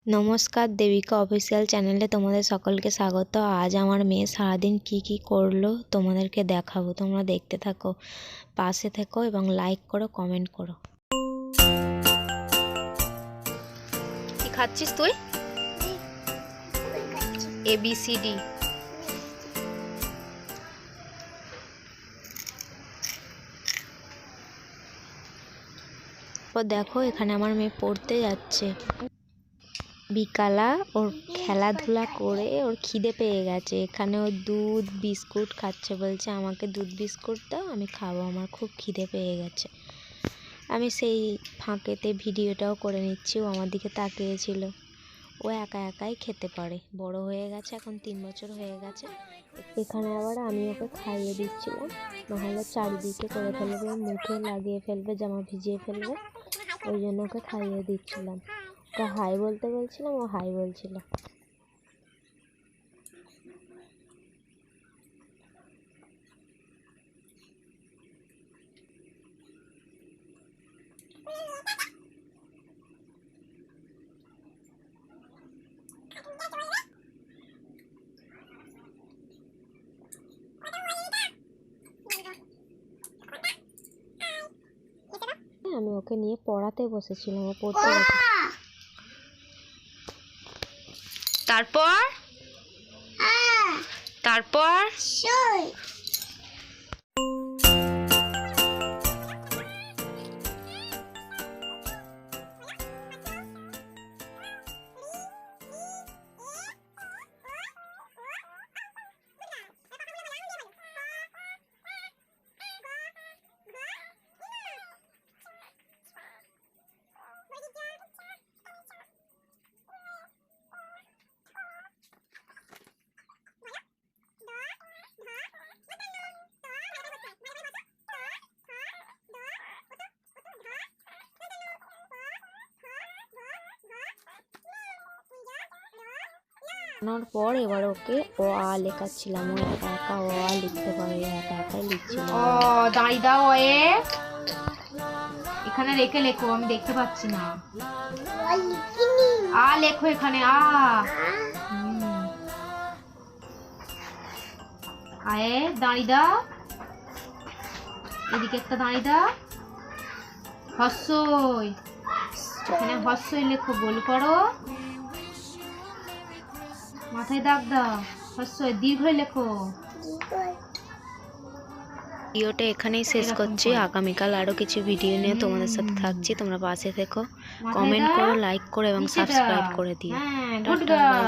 নমস্কার, দেবিকা অফিসিয়াল চ্যানেলে তোমাদের সকলকে স্বাগত। আজ আমার মেয়ে সারাদিন কি করলো তোমাদেরকে দেখাবো। তোমরা দেখতে থাকো, পাশে থেকো এবং লাইক করো, কমেন্ট করো। কি খাচ্ছিস তুই? ABCD। দেখো, এখানে আমার মেয়ে পড়তে যাচ্ছে। বিকালা ওর খেলাধুলা করে ওর খিদে পেয়ে গেছে। এখানে ও দুধ বিস্কুট খাচ্ছে, বলছে আমাকে দুধ বিস্কুট দাও, আমি খাবো, আমার খুব খিদে পেয়ে গেছে। আমি সেই ফাঁকেতে ভিডিওটাও করে নিচ্ছি। ও আমার দিকে তাকিয়েছিল। ও একা একাই খেতে পারে, বড় হয়ে গেছে, এখন 3 বছর হয়ে গেছে। এখানে আবার আমি ওকে খাইয়ে দিচ্ছিলাম, নাহলে চারিদিকে করে ফেলবে, মুখে লাগিয়ে ফেলবে, জামা ভিজিয়ে ফেলবে। ওই জন্য ওকে খাইয়ে দিচ্ছিলাম। ওকে হাই বলতে বলছিলাম, ও হাই বলছিল। আমি ওকে নিয়ে পড়াতে বসেছিলাম, ও পড়তে বসে। তারপর পর এবার ওকে অ আ লেখাচ্ছিলাম। ও একা একা অ আ লিখতে পারে, একা একাই লিখছিল। দাঁড়ি দাও, এখানে রেখে লেখো, আমি দেখতে পাচ্ছি না। আ লেখো এখানে, আয়ে দাঁড়ি দাও, এদিকে একটা দাঁড়ি দাও। হস্যই, এখানে হস্যই লেখো, গোল করো, মাথায় দাগ দাও। হস্যই দীর্ঘই লেখো। ভিডিওটা এখানেই শেষ করছি। আগামীকাল আরও কিছু ভিডিও নিয়ে তোমাদের সাথে থাকছি। তোমরা পাশে থেকো, কমেন্ট করো, লাইক করো এবং সাবস্ক্রাইব করে দিও। Good girl.